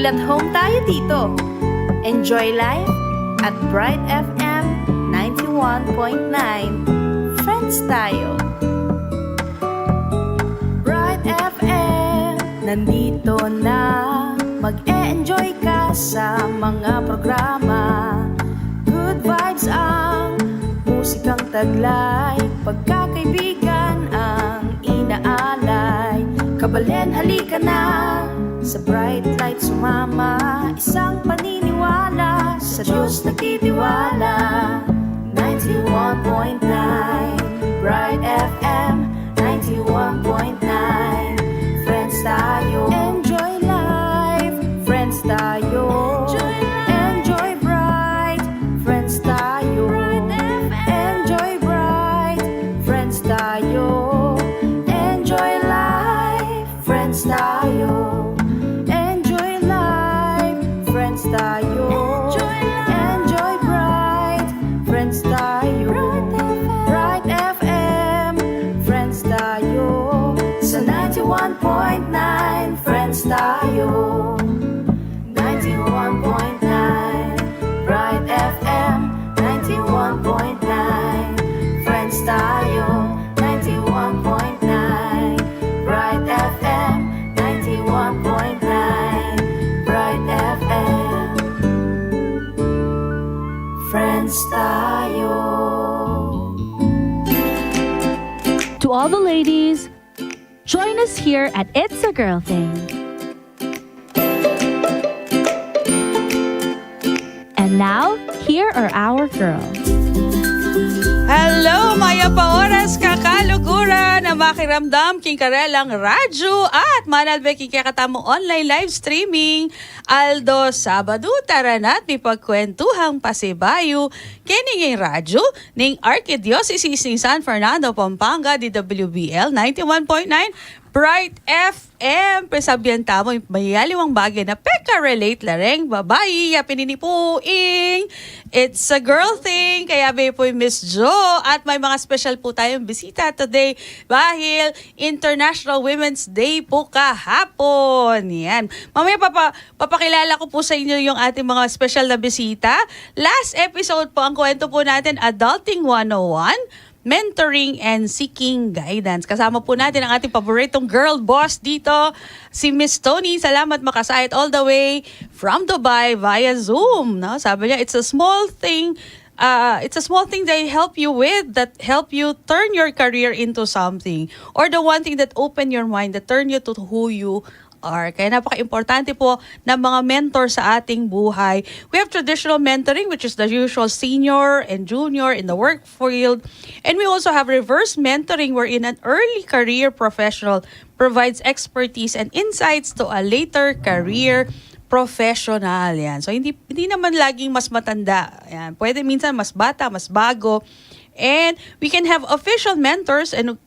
Feel at home tayo dito. Enjoy life at Bright FM 91.9. Friends tayo. Bright FM, nandito na. Mag-e-enjoy ka sa mga programa. Good vibes ang musikang taglay. Pagkakaibigan ang inaalay. Kabalen, halika na. Sa bright light sumama. Isang paniniwala. Sa Diyos nagtitiwala. 91.9 Bright FM 91.9. Friends tayo. Enjoy life. Friends tayo. Enjoy bright. Friends tayo. Enjoy bright. Friends tayo. Enjoy life. Friends tayo. Enjoy life. Friends tayo. Enjoy bright. Friends tayo. Bright FM. Friends tayo. Sa 91.9 Friends tayo. 91.9 Bright FM 91.9 Friends tayo. 91.9 Bright FM 91.9 Bright FM Friends tayo. To all the ladies, join us here at It's a Girl Thing. And now, here are our girls. Hello, Maya Paoras, kakalugura na makiramdam, kingkarelang radyo at manalbe kikakatamong online live streaming. Aldo Sabado, tara na't may pagkwentuhang pasibayo kininging radyo ning Archdiocese ni San Fernando, Pampanga, DWBL 91.9 Bright FM. Presabyan tamo mayaliwang bagay na peka-relate lareng babae ya pininipuing. It's a girl thing. Kaya may po Miss Jo at may mga special po tayong bisita today dahil International Women's Day po kahapon. Yan. Mamaya papakilala ko po sa inyo yung ating mga special na bisita. Last episode po ang kwento po natin Adulting 101. Mentoring and Seeking Guidance. Kasama po natin ang ating paboritong girl boss dito, si Miss Tony. Salamat makasayat all the way from Dubai via Zoom. No? Sabi niya, it's a small thing they help you with that help you turn your career into something. Or the one thing that open your mind, that turn you to who you are. Kaya napaka-importante po ng mga mentor sa ating buhay. We have traditional mentoring, which is the usual senior and junior in the work field. And we also have reverse mentoring, wherein an early career professional provides expertise and insights to a later career professional. Yan. So, hindi naman laging mas matanda. Yan. Pwede minsan mas bata, mas bago. And we can have official mentors and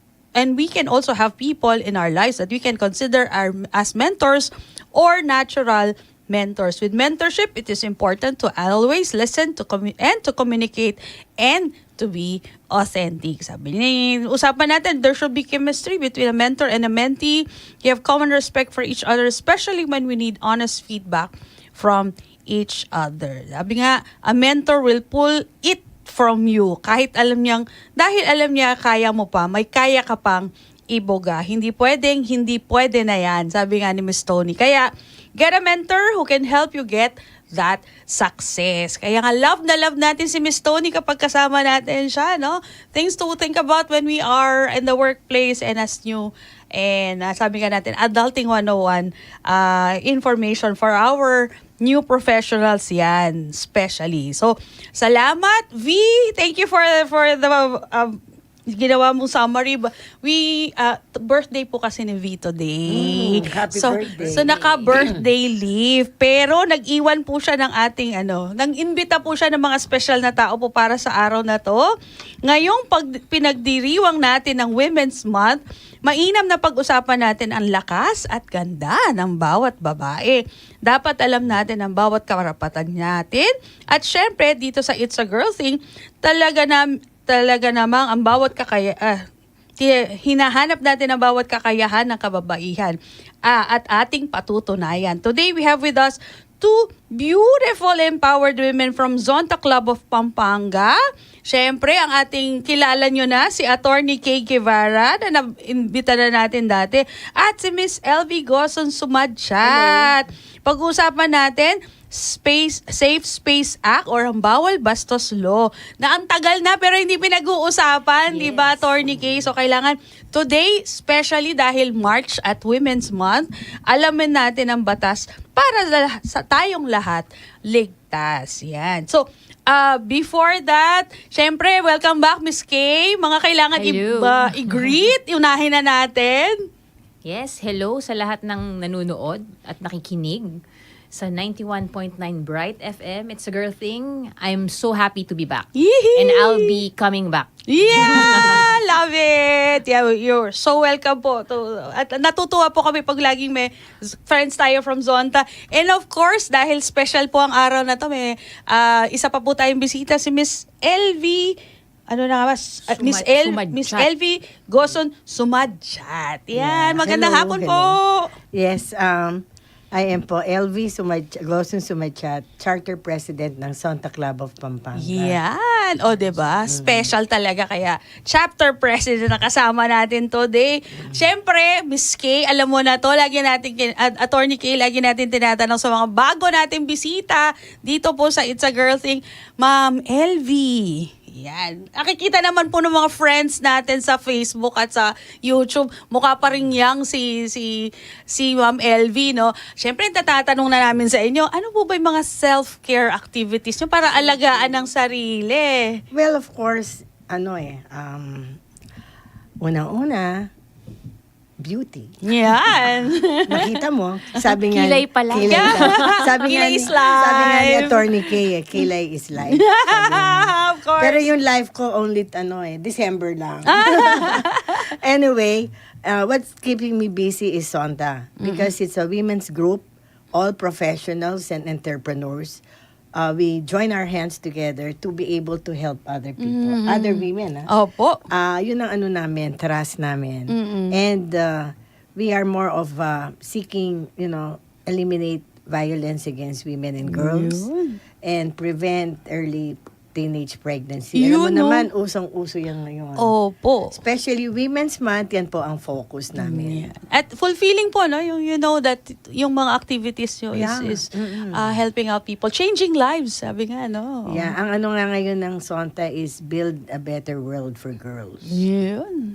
we can also have people in our lives that we can consider as mentors or natural mentors. With mentorship, it is important to always listen and to communicate and to be authentic. Sabi niya, usapan natin, there should be chemistry between a mentor and a mentee. You have common respect for each other, especially when we need honest feedback from each other. Sabi nga, a mentor will pull it from you. Dahil alam niya kaya mo pa, may kaya ka pang iboga. Hindi pwede na yan. Sabi nga ni Miss Tony. Kaya, get a mentor who can help you get that success. Kaya nga, love na love natin si Miss Tony kapag kasama natin siya, no? Things to think about when we are in the workplace and as new. And sabi nga natin, Adulting 101, information for our new professionals yan, especially. So, salamat, V. Thank you for the ginawa mong summary. Birthday po kasi ni V today. Happy birthday. So, naka-birthday leave. Pero, nag-iwan po siya ng ating, nang-imbita po siya ng mga special na tao po para sa araw na to. Ngayong pinagdiriwang natin ng Women's Month, mainam na pag-usapan natin ang lakas at ganda ng bawat babae. Dapat alam natin ang bawat karapatan natin. At syempre, dito sa It's a Girl Thing, talaga namang ang hinahanap natin ang bawat kakayahan ng kababaihan at ating patutunayan. Today, we have with us two beautiful empowered women from Zonta Club of Pampanga. Siyempre, ang ating kilala nyo na, si Attorney Kay Guevara, na naimbita na natin dati, at si Miss LV Goson Sumadchat. Pag-uusapan natin, Safe Space Act or ang Bawal Bastos Law, na ang tagal na pero hindi pinag-uusapan, di ba, Attorney Kay? So, kailangan today, especially dahil March at Women's Month, alamin natin ang batas para sa tayong lahat ligtas. Yan. So, before that, syempre, welcome back, Miss Kay. Mga kailangan Hello. i-greet, unahin na natin. Yes, hello sa lahat ng nanonood at nakikinig sa 91.9 Bright FM. It's a girl thing. I'm so happy to be back. Yee! And I'll be coming back. Yeah! Love it! Yeah, you're so welcome po. At natutuwa po kami pag laging may friends tayo from Zonta. And of course, dahil special po ang araw na to, may isa pa po tayong bisita, si Miss LV. Ano na nga ba? Miss Sumadchat. LV Goson Sumadchat. Yan. Yeah. Magandang Hello, hapon hello. po. Yes, I am po LV Goson Sumadchat, Charter President ng Zonta Club of Pampanga. Yan. O, diba? Special talaga. Kaya, chapter president na kasama natin today. Siyempre, Miss Kay, alam mo na to, lagi natin, Attorney Kay, lagi natin tinatanong sa mga bago nating bisita dito po sa It's a Girl Thing. Ma'am LV. Yan. Nakikita naman po ng mga friends natin sa Facebook at sa YouTube. Mukha pa rin yang si Ma'am LV, no? Siyempre, tatatanong na namin sa inyo, ano po ba yung mga self-care activities nyo para alagaan ng sarili? Well, of course, unang-una, beauty. Yan. Nakita mo? Sabi nga, Kilay pala. Kilay pala. Sabi nga, Kilay is sabi nga ni life. Attorney Kay, kilay is life. Sabi niya. Of course. Pero yung life ko only, December lang. Anyway, what's keeping me busy is Zonta. Because it's a women's group, all professionals and entrepreneurs. We join our hands together to be able to help other people, other women. Opo. Yun ang namin, trust namin. And we are more of seeking, eliminate violence against women and girls and prevent early teenage pregnancy. Alam mo Yun, no? naman, usong-uso yan ngayon. Opo. Especially Women's Month, yan po ang focus namin. At fulfilling po, no? Yung you know that yung mga activities nyo Yeah. is helping out people, changing lives, sabi nga, no? Yeah, ang ano nga ngayon ng Zonta is build a better world for girls. Yun.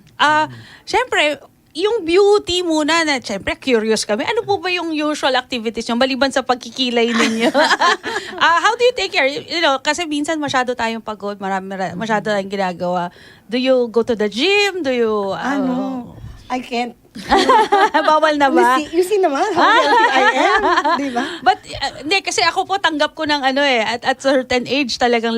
Syempre, yung beauty muna na, syempre, curious kami. Ano po ba yung usual activities nyo maliban sa pagkikilay ninyo? How do you take care? Kasi minsan masyado tayong pagod, masyado tayong ginagawa. Do you go to the gym? Do you... I can't. Bawal na ba? You see naman how healthy I am, di ba? But, hindi, kasi ako po tanggap ko ng at certain age talagang,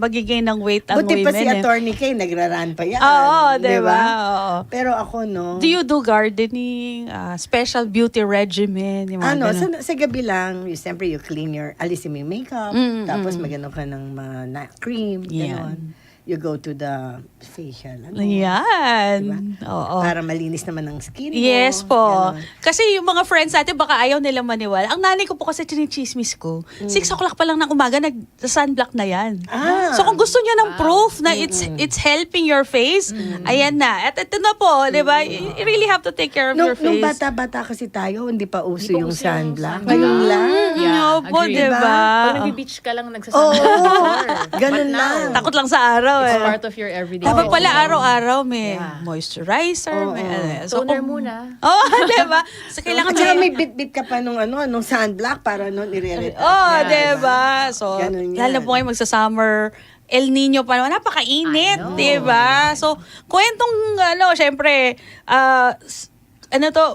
magiging ng weight ang Buti women. pa si Attorney Kay, nagraran pa yan. Oo, di diba? ba? Oo. Pero ako, no. Do you do gardening, special beauty regimen? Yung mga ganun? sa gabi lang, siyempre you clean alisin mo yung makeup, tapos magano ka ng cream, gano'n. You go to the facial. Yan. Diba? Oo. Para malinis naman ang skin mo. Yes po. Ganon. Kasi yung mga friends natin, baka ayaw nila maniwala. Ang nanay ko po kasi chinichismis ko. 6 o'clock pa lang ng umaga, nag-sunblock na yan. So kung gusto niyo ng proof na it's helping your face, ayan na. At ito na po, di ba? You really have to take care of your face. Nung bata-bata kasi tayo, hindi pa uso yung sunblock. sunblock. Ngayon lang. Yeah, Opo, agree. di ba? Pag nag-beach ka lang, nagsasunblock before. Ganun But now, lang. Takot lang sa araw It's eh. part of your everyday Dapat life. pala araw-araw may Yeah. moisturizer, may Toner muna. Oh, di ba? So, kailangan At saka may bit-bit ka pa nung sunblock para nire-retouch. Oh, Yeah, di ba? So, Ganun yan. lalo po kayo magsa-summer, El Nino pa naman, napakainit, I know. di ba? So, kwentong, syempre,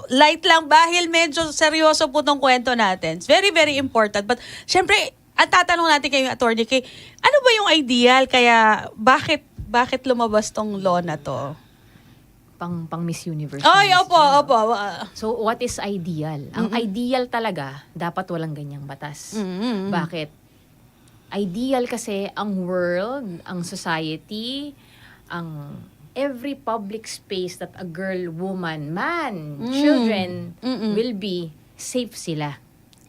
light lang dahil medyo seryoso po tong kwento natin. It's very, very important. But, syempre, at tatanong natin kayo, Attorney Kay, ano ba yung ideal? Kaya, bakit lumabas tong law na to? Pang Miss Universe. Ay, Miss opo. So, what is ideal? Ang ideal talaga, dapat walang ganyang batas. Bakit? Ideal kasi ang world, ang society, ang every public space that a girl, woman, man, children will be, safe sila.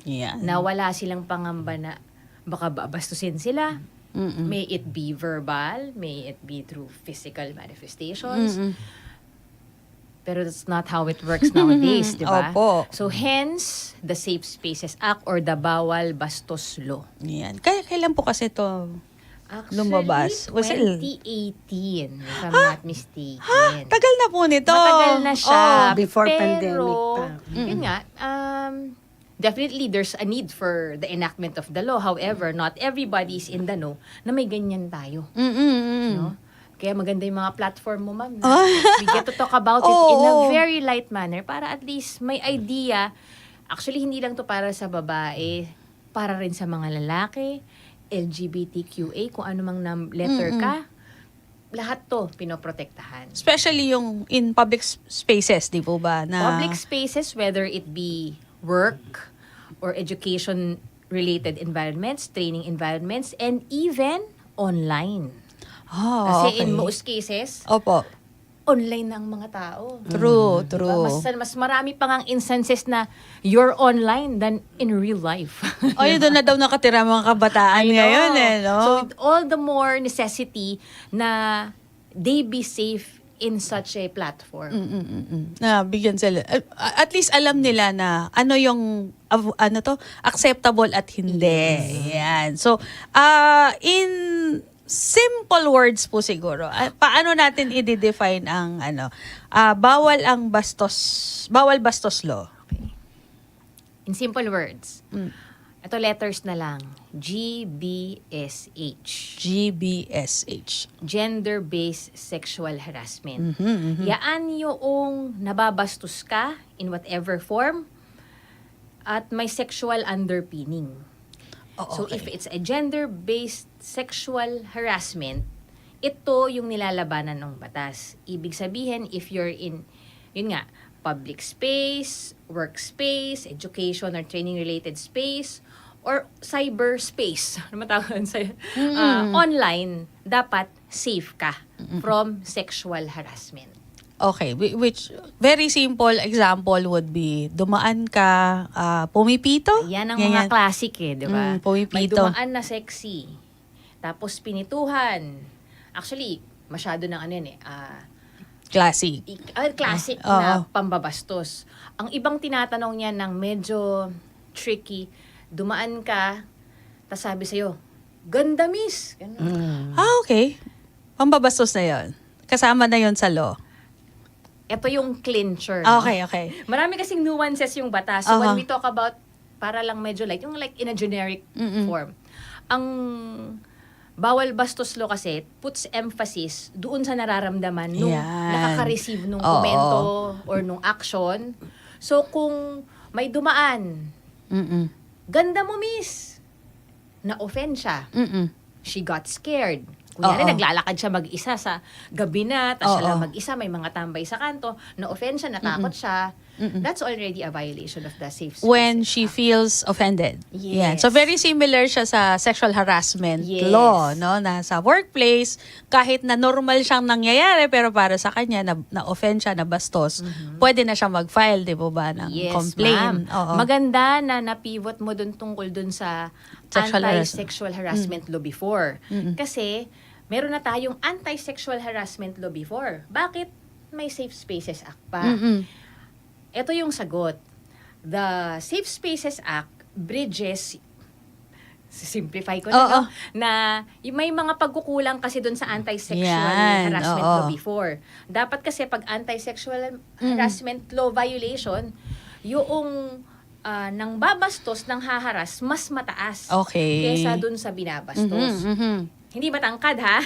Yan. Na wala silang pangamba na baka babastusin sila. May it be verbal, may it be through physical manifestations. Pero that's not how it works nowadays, di ba? Opo. So hence, the Safe Spaces Act or the Bawal Bastos Law. Yan. Kailan po kasi ito Actually, lumabas? Was it- 2018, if I'm not mistaken. Tagal na po nito. Matagal na siya. Oh, before pero, pandemic pa. Yun nga, definitely there's a need for the enactment of the law. However, not everybody's in the know na may ganyan tayo. No? Kaya maganda yung mga platform mo, ma'am. Na we get to talk about it in a Oo. very light manner para at least may idea. Actually, hindi lang to para sa babae, para rin sa mga lalaki, LGBTQA, kung ano mang letter ka. Lahat to pinoprotektahan. Especially yung in public spaces, di po ba? Na, Public spaces, whether it be work or education-related environments, training environments, and even online. Oh, Kasi in okay. most cases, Opo. online na ang mga tao. True, Diba? true. Mas marami pang ang instances na you're online than in real life. O, yun doon na daw nakatira mga kabataan ngayon no? So, with all the more necessity na they be safe in such a platform. Na bigyan sila. At least alam nila na ano yung acceptable at hindi. Yan. So, in simple words po siguro, paano natin i-define ang bawal bastos law? In simple words, ito letters na lang. GBSH. GBSH. Gender-based sexual harassment. Yaan yung nababastos ka in whatever form at may sexual underpinning. So if it's a gender-based sexual harassment, ito yung nilalabanan ng batas. Ibig sabihin, if you're in, yun nga, public space, workspace, education or training-related space, or cyberspace, ano matawag sa online, dapat safe ka from sexual harassment. Okay, which very simple example would be dumaan ka, pumipito. Yan ang mga classic di ba? Pumipito. May dumaan na sexy, tapos pinituhan. Actually, masyado ng Classic. classic Oo. na pambabastos. Ang ibang tinatanong niya ng medyo tricky, dumaan ka, tas sabi sa'yo, ganda miss. Ganun. Okay. Pambabastos na yon. Kasama na yon sa law. Ito yung clincher. no? Okay. Marami kasing nuances yung batas. So when Aha. we talk about, para lang medyo light, yung like in a generic form. Ang bawal bastos law kasi puts emphasis doon sa nararamdaman nung Yan. nakaka-receive nung Oo. komento or nung action. So kung may dumaan, ganda mo miss, na-offend siya. She got scared. Kunyari, Oo. naglalakad siya mag-isa sa gabi na, tapos siya Oo. lang mag-isa, may mga tambay sa kanto, na-offend siya, natakot siya. That's already a violation of the safe space. When she feels offended. Yan. Yes. So very similar siya sa sexual harassment Yes. law, no? Na sa workplace, kahit na normal siyang nangyayari, pero para sa kanya, na-offend siya, na bastos, pwede na siya mag-file, di po ba, ng Yes, complaint. ma'am. Oo. Maganda na napivot mo dun tungkol dun sa Sexual anti-sexual harassment law before. Kasi, meron na tayong anti-sexual harassment law before. Bakit may Safe Spaces Act pa? Ito yung sagot. The Safe Spaces Act bridges, simplify ko na, Oo. no? Na may mga pagkukulang kasi dun sa anti-sexual Yan, harassment oo. law before. Dapat kasi pag anti-sexual harassment law violation, yung nang babastos, nang haharas, mas mataas Okay. kesa dun sa binabastos. Hindi matangkad, ha?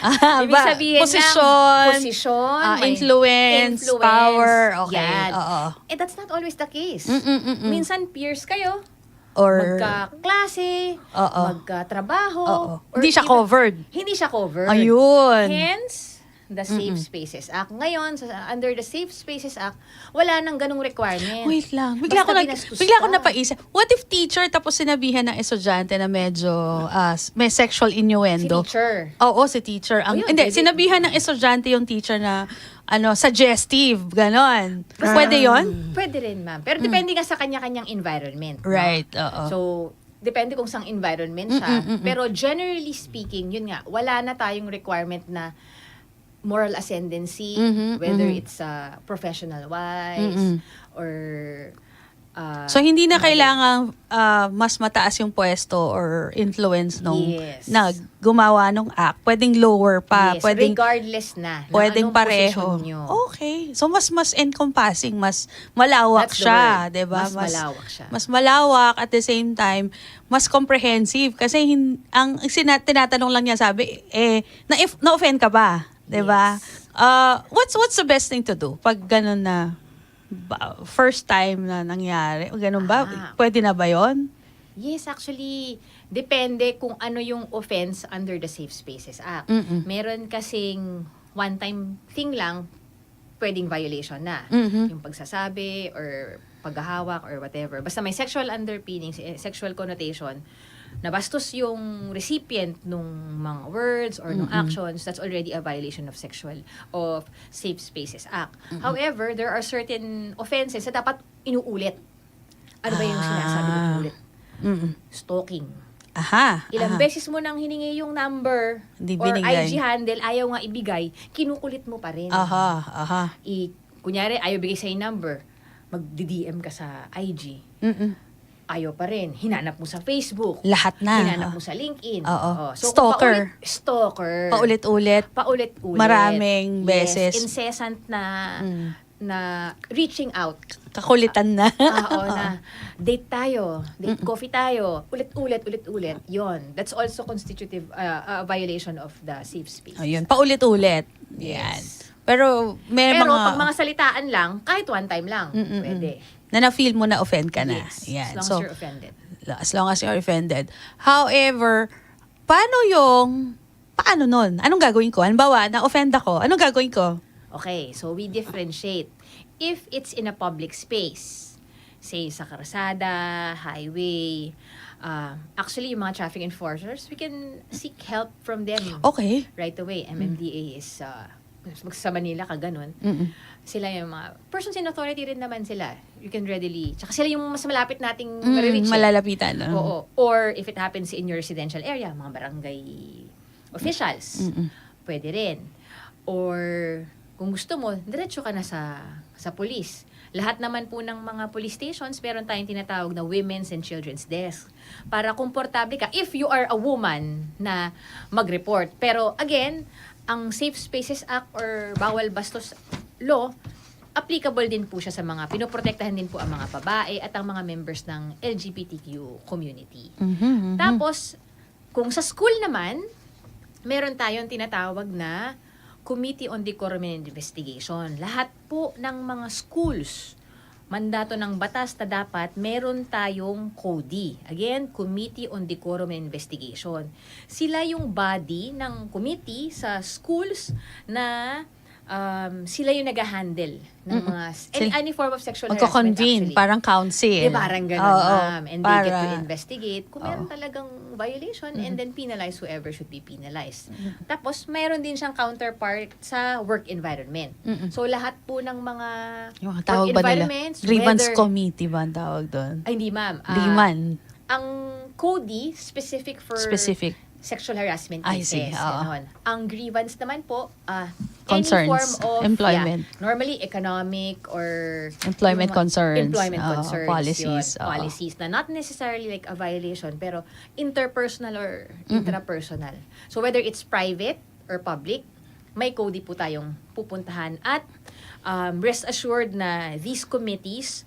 Ibig Ba- sabihin posisyon, posisyon, may influence, power, okay. Yan. Oo. That's not always the case. Minsan peers kayo, Or, magkaklase, Oo. magkatrabaho. Oo. or Hindi siya even- covered. Hindi siya covered. Ayun. Hence, the Safe Spaces Act. Ngayon, under the Safe Spaces Act, wala nang ganung requirement. Wait lang. Basta binastos Bigla ko ka. napaisip. What if teacher tapos sinabihan ng estudyante na medyo may sexual Si innuendo? teacher. Oo, si teacher. Oh, yun, Hindi, pwede. sinabihan ng estudyante yung teacher na suggestive, ganon. Pwede yon? Pwede rin, ma'am. Pero depende nga sa kanya-kanyang environment. no? Right, oo. So, depende kung sang environment siya. Pero generally speaking, yun nga, wala na tayong requirement na moral ascendancy, whether it's professional wise or So, hindi na kailangan mas mataas yung pwesto or influence nung Yes. na gumawa nung act. Pwedeng lower pa. yes, Pwedeng, regardless na ng pwedeng anong pareho. posisyon nyo. Okay. So, mas encompassing, mas malawak That's the siya. word. Diba? Mas malawak siya. Mas malawak at the same time, mas comprehensive. Kasi ang tinatanong lang niya sabi, na-offend ka ba? Diba? What's the best thing to do pag ganun na first time na nangyari? O ganun ba? Pwede na ba yon? Yes, actually, depende kung ano yung offense under the Safe Spaces Act. Meron kasing one-time thing lang, pwedeng violation na. Yung pagsasabi or paghahawak or whatever. Basta may sexual underpinnings, sexual connotation, nabastos yung recipient nung mga words or nung actions, that's already a violation of Safe Spaces Act. However, there are certain offenses na dapat inuulit. Ano ba yung sinasabi ng ulit? Stalking. Aha. Ilang beses mo nang hiningi yung number Hindi or binigay. IG handle, ayaw nga ibigay, kinukulit mo pa rin. Aha. Kunyari, ayaw bigay sa number, mag-DM ka sa IG. Ayaw pa rin. Hinanap mo sa Facebook. Lahat na. Hinanap mo sa LinkedIn. Oo. So, Stalker. Stalker. Paulit-ulit. Paulit-ulit. Maraming beses. Yes, incessant na reaching out. Kakulitan na. Na date tayo, date coffee tayo, ulit-ulit. Yon. That's also constitutive a violation of the safe space. Ayun, paulit-ulit. Yan. Pero may Pero mga pag mga salitaan lang, kahit one time lang, pwede. na na-feel mo na offend ka na. Yes, Yan. as long So, as you're offended. as long as you're offended. However, paano nun? Anong gagawin ko? Halimbawa, na-offend ako. Anong gagawin ko? Okay, so we differentiate. If it's in a public space, say sa karsada, highway, actually yung mga traffic enforcers, we can seek help from them Okay. right away. MMDA is sa Manila ka ganun. Sila yung mga persons in authority rin naman sila. You can readily, tsaka sila yung mas malapit nating marireach. Malalapitan. Oo. Or if it happens in your residential area, mga barangay officials, pwede rin. Or kung gusto mo, diretso ka na sa police. Lahat naman po ng mga police stations, meron tayong tinatawag na women's and children's desk. Para komportable ka, if you are a woman na mag-report. Pero again, ang Safe Spaces Act or Bawal Bastos Law, applicable din po siya sa mga, pinoprotektahan din po ang mga babae at ang mga members ng LGBTQ community. Tapos, kung sa school naman, meron tayong tinatawag na Committee on Decorum and Investigation. Lahat po ng mga schools, mandato ng batas na dapat meron tayong CODI. Again, Committee on Decorum and Investigation. Sila yung body ng committee sa schools na sila yung nag-handle ng mga any form of sexual harassment Magko-convene, actually. parang council. Parang ganun, Oo, ma'am. And they get to para- investigate kung meron talagang violation and then penalize whoever should be penalized. Tapos, mayroon din siyang counterpart sa work environment. So, lahat po ng mga Yung work tawag ba nila? environments, Grievance whether- committee ba ang tawag doon? Ay, hindi, ma'am. Liman. Ang CODI, specific for Specific. sexual harassment I cases. see, oo. Ganon. Ang grievance naman po, Concerns, any form of employment. normally economic or Employment yung mga- concerns. Employment Oo, concerns. policies, Yun, oo. policies na not necessarily like a violation, pero interpersonal or intrapersonal. So whether it's private or public, may CODI po tayong pupuntahan at rest assured na these committees,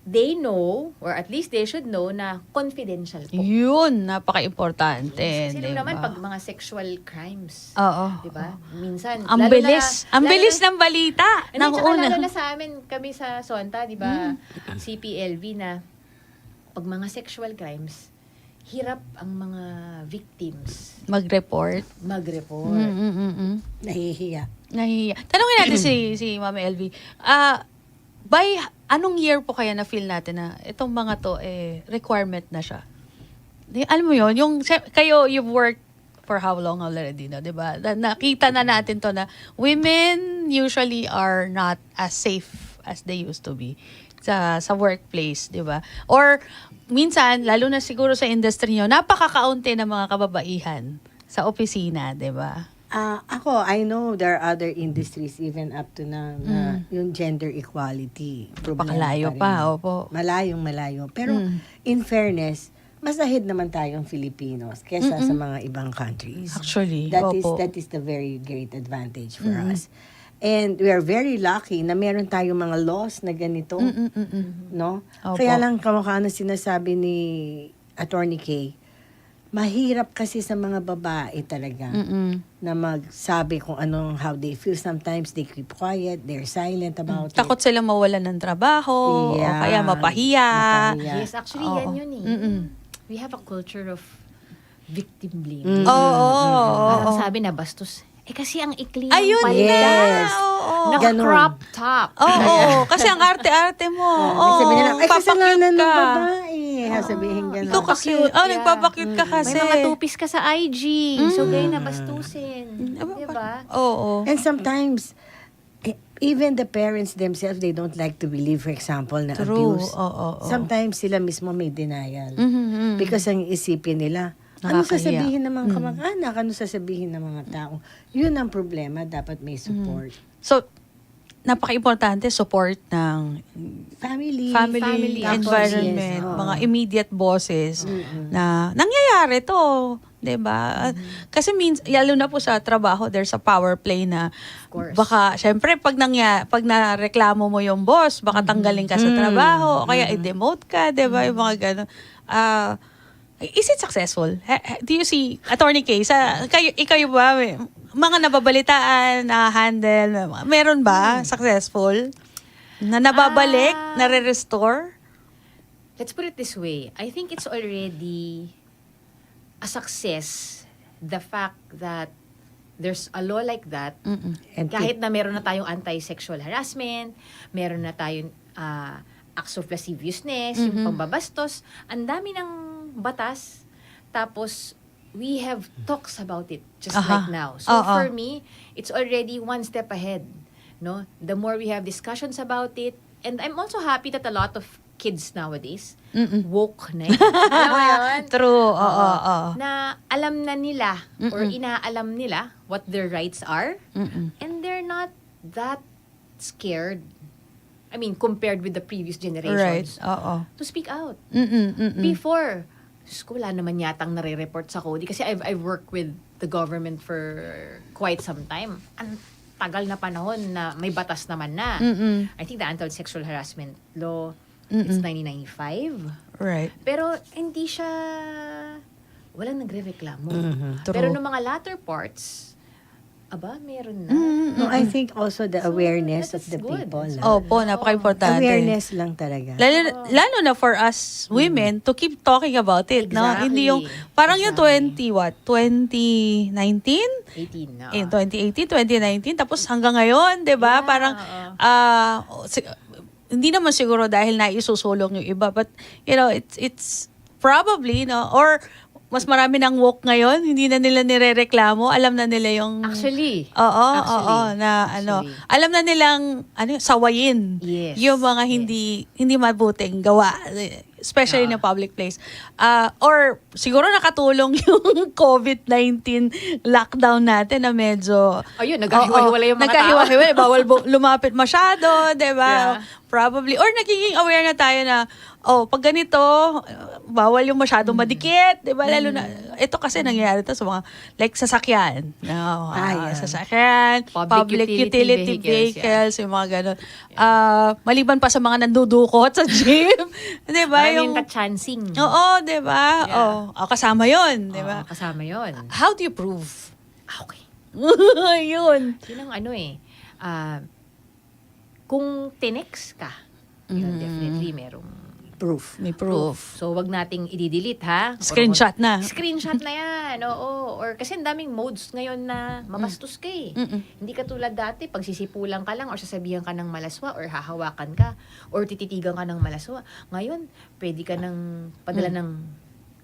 they know, or at least they should know na confidential po. Yun, napaka-importante. Kasi diba? naman pag mga sexual crimes, Oo. di ba? Minsan, Ang lalo bilis. Ang lalo bilis ng balita. Hindi, Nang tsaka una. lalo na sa amin, kami sa Sonta, di ba, CPLV na, pag mga sexual crimes, hirap ang mga victims Mag-report. mag-report. Nahihiya. Nahihiya. Tanungin natin si Mama LV. By anong year po kaya na-feel natin na itong mga to, requirement na siya? Alam mo yun, kayo, you've worked for how long already, no? Diba? Nakita na natin to na women usually are not as safe as they used to be sa workplace, di ba? Or minsan, lalo na siguro sa industry nyo, napakakaunti ng mga kababaihan sa opisina, di ba? Ako, I know there are other industries even up to na yung gender equality. problema Pakalayo rin. pa, opo. Malayo. Pero in fairness, mas ahead naman tayong Filipinos kesa sa mga ibang countries. Actually, That opo. is the very great advantage for us. And we are very lucky na meron tayong mga laws na ganito, no? Opo. Kaya lang kamukha na sinasabi ni Attorney Kay, mahirap kasi sa mga babae talaga na magsabi kung anong how they feel. Sometimes they keep quiet, they're silent about Takot it. silang mawalan ng trabaho, o Yeah. kaya mapahiya. Mapahiya. Yes, actually, Oo. yan yun eh. We have a culture of victim blaming. Oo. Parang sabi na bastos. Kasi ang ikli ng Ayun palda. Yes. Oo. Naka-crop top. Oo, kasi ang arte-arte mo. Oo, Sabi nila, ay kasalanan ng ka. babae. Sabihin gano'n. Ikaw kasi, Yeah. nagpapakute ka kasi. May mga tupis ka sa IG. So, gaya na bastusin. Diba? Oo. And sometimes, even the parents themselves, they don't like to believe, for example, na True. abuse. Oo. Sometimes sila mismo may denial. Mhm. Because ang isipin nila, ano Nakakahiya. sasabihin ng mga kamag-anak? Ano sasabihin ng mga tao? Yun ang problema. Dapat may support. So, napaka-importante support ng Family. family Tapos, environment, yes, oo. mga immediate bosses na nangyayari to, 'di ba? Kasi lalo na po sa trabaho, there's a power play na course. baka syempre pag nareklamo mo yung boss, baka tanggalin ka sa trabaho o kaya i-demote ka, 'di ba? Yung mga ganun. Is it successful? Do you see, Attorney Kay, ikaw ba, mga nababalitaan, na-handle, meron ba successful? Na nababalik, nare-restore? Let's put it this way. I think it's already a success, the fact that there's a law like that. And Kahit na meron na tayong anti-sexual harassment, meron na tayong acts of lasciviousness, yung pambabastos, ang dami ng batas. Tapos, we have talks about it just like now. So, for me, it's already one step ahead. No? The more we have discussions about it, and I'm also happy that a lot of kids nowadays, woke na. Alam mo yun? True, oo. Na alam na nila or inaalam nila what their rights are, and they're not that scared. I mean, compared with the previous Right, generations, oo. to speak out. Before, Diyos ko, wala naman yatang nare-report sa Cody kasi I've worked with the government for quite some time. Ang tagal na panahon na may batas naman na. I think the anti-sexual harassment law is 1995. Right. Pero hindi siya, walang nagre-reklamo. True. Pero nung mga latter parts, aba, meron na. no, I think also the awareness of that is the good. people. Opo, napaka-importante. Awareness lang talaga. Lalo na for us women to keep talking about it, no? Exactly. Hindi yung parang yung Exactly. 2019? 18 na. 2018, 2019 tapos hanggang ngayon, 'di ba? Yeah, Parang hindi naman siguro dahil naisusulong yung iba, but you know, it's probably no, or mas marami ng woke ngayon, hindi na nila nirereklamo, alam na nila yung Actually. Oo, Actually. na alam na nilang sawayin Yes. yung mga hindi mabuting gawa, especially in a public place. Or siguro nakatulong yung COVID-19 lockdown natin na medyo Ayun, nagkahiwa-hiwalay yung mga nagkahiwa-hiwalay, bawal lumapit masyado, 'di ba? Yeah. Probably or nagiging aware na tayo na pag ganito, bawal yung masyadong madikit, 'di ba? Lalo na ito kasi nangyayari to sa mga like sasakyan. No, yeah. Sasakyan, public utility vehicles, yung mga ganun. Maliban pa sa mga nandudukot sa jeep, 'di ba? Maraming ka-chancing. Oo, 'di ba? Yeah. Kasama 'yon, 'di ba? Kasama yun. How do you prove? Okay. Yun. Yun ang kung tinex ka, yun definitely merong proof. May proof. So, wag nating i-delete, ha? Screenshot na. Screenshot na yan, oo. Or kasi ang daming modes ngayon na mabastos ka eh. Hindi ka tulad dati, pag sisipulan ka lang or sasabihan ka ng malaswa or hahawakan ka or tititigan ka ng malaswa. Ngayon, pwede ka ng padala ng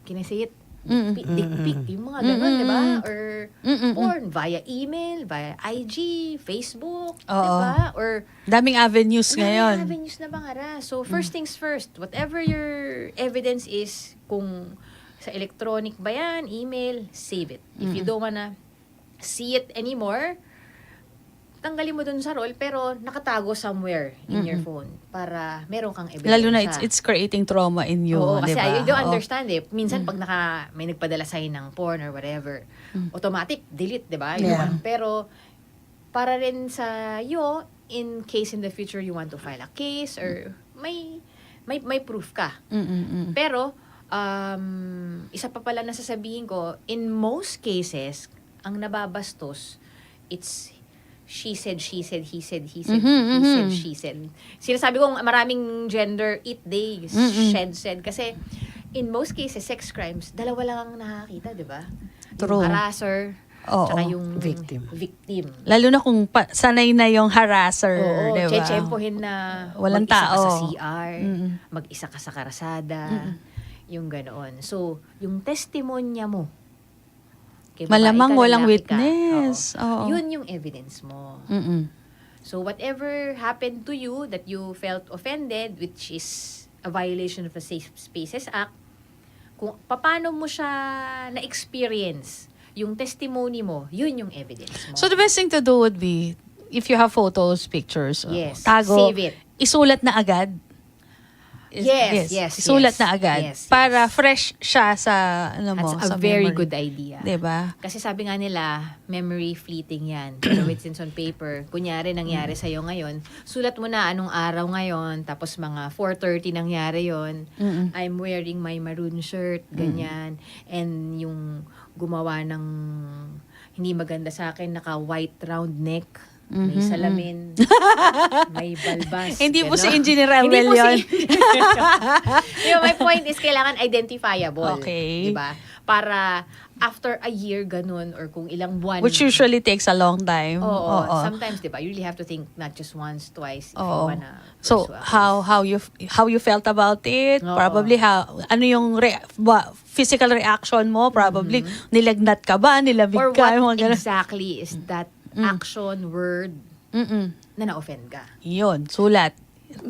kinesit, dick pic, yung mga ganun, di ba? Or porn via email, via IG, Facebook, di Oo. ba? Or Daming avenues ngayon. avenues na bangara. So, first things first, whatever your evidence is, kung sa electronic ba yan, email, save it. If you don't wanna see it anymore, tanggalin mo dun sa roll, pero nakatago somewhere in your phone para meron kang evidence. Lalo na it's creating trauma in you, Oo, di kasi ba? I don't Oo. understand eh. Minsan pag may nagpadala sa'yo ng porn or whatever, automatic, delete, di ba? Yeah. Pero, para rin sa iyo, in case in the future you want to file a case or may proof ka. Pero, isa pa pala na sasabihin ko, in most cases, ang nababastos, it's she said, he said, he said, she said. Sinasabi kong maraming gender, it, they, said. Kasi, in most cases, sex crimes, dalawa lang ang nakakita, di ba? True. Yung harasser, Oo. tsaka yung Victim. Lalo na kung sanay na yung harasser, Oo, di ba? chechempohin na Walang mag-isa ka tao. sa CR, mag-isa ka sa karasada, yung ganoon. So, yung testimonya mo, kay babae Malamang ka, walang lalaki witness. ka, Oo. yun yung evidence mo. So, whatever happened to you that you felt offended, which is a violation of the Safe Spaces Act, kung paano mo siya na-experience, yung testimony mo, yun yung evidence mo. So the best thing to do would be, if you have photos, pictures, Yes, tago, save it. isulat na agad. Yes, Isulat yes, na agad. yes, Para yes. fresh siya sa, ano mo, That's sa a very memory. good idea. Diba? Kasi sabi nga nila, memory fleeting yan. Pero it's on paper. Kunyari, nangyari sa'yo ngayon, sulat mo na anong araw ngayon, tapos mga 4:30 nangyari yon. I'm wearing my maroon shirt, ganyan. And yung gumawa ng hindi maganda sa akin, naka-white round neck, may salamin, may balbas. Hindi po gano'n. si Engineer Hindi Elwell po yun. My point is, kailangan identifiable. Okay. Diba? Para after a year, ganun, or kung ilang buwan. Which usually takes a long time. Oo. Oo. Sometimes, diba, you really have to think not just once, twice, if you Oo. wanna So, pursue a case. how you felt about it? Oo. Probably ano yung physical reaction mo? Probably nilagnat ka ba? Nilabig Or ka? what Mga ganun. exactly is that action, word, na na-offend ka. Yun, sulat.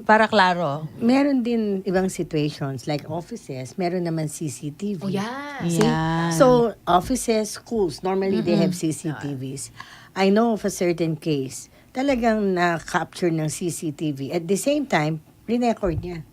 Para klaro. Meron din ibang situations like offices, meron naman CCTV. Oh, yeah. Yeah. So, offices, schools, normally they have CCTVs. I know of a certain case, talagang na-capture ng CCTV. At the same time, re-record niya.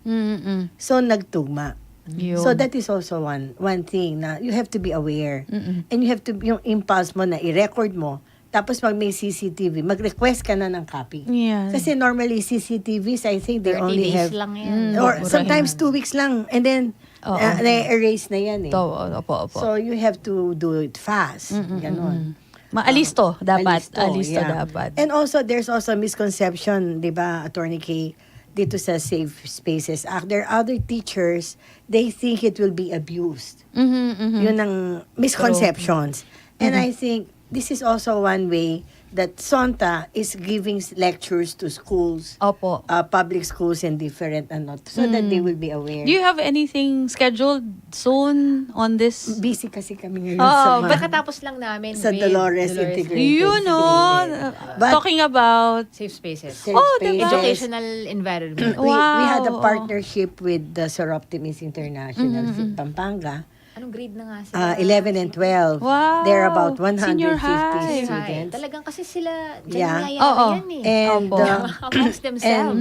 So, nagtugma. Yun. So, that is also one thing na you have to be aware. And you have to, yung impulse mo na i-record mo, tapos pag may CCTV, mag-request ka na ng copy. Yan. Kasi normally CCTVs, I think they 30 only days have, lang yan. or Mura sometimes yan. 2 weeks lang. And then, Oo. na-erase na yan eh. Opo. So, you have to do it fast. Ganon. Alisto, dapat. Alisto yeah. dapat. And also, there's also a misconception, di ba, Attorney K, dito sa Safe Spaces Act. There are other teachers, they think it will be abused. Yun ang misconceptions. And I think this is also one way that SONTA is giving lectures to schools, Opo. public schools and different, so that they will be aware. Do you have anything scheduled soon on this? Busy kasi kami ngayon Oo, sa mga... Pagkatapos lang namin Sa with Dolores Integrated. You know, But- talking about Safe spaces. Safe Oh, spaces. diba? Educational environment. We had a Wow. partnership with the Soroptimis International Pampanga. Anong grade na nga sila? 11 and 12. Wow. They're about 150 Senior high. students. Talagang kasi sila, Yeah. dyan Oo. yan eh. And, Opo. Amongst themselves.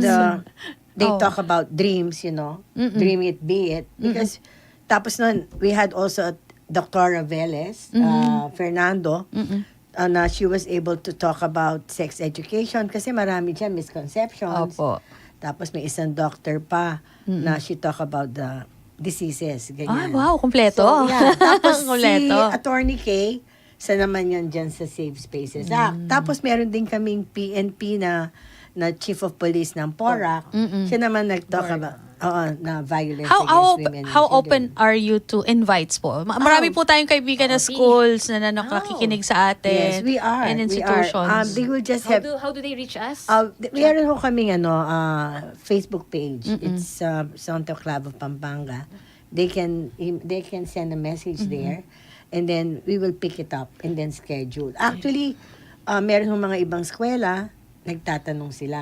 they Oh. talk about dreams, dream it, be it. Because, tapos nun, we had also Dr. Veles, Fernando, na she was able to talk about sex education kasi marami dyan misconceptions. Opo. Tapos may isang doctor pa na she talk about the diseases, Ay, ganyan. wow, kumpleto. So, yeah. Tapos si Kumpleto. Attorney K, sa naman yan dyan sa Safe Spaces Act. Tapos meron din kaming PNP na Chief of Police ng PORAC. Siya naman nag-talk about, na violence How against women and how children. open are you to invites po? Marami po tayong kaibigan na schools na nakikinig sa atin. Yes, we are. And We are. institutions. They will just How have do they reach us? meron ho kaming Facebook page. It's Santo Club of Pampanga. They can send a message there, and then we will pick it up and then schedule. Actually, meron ho mga ibang eskwela nagtatanong sila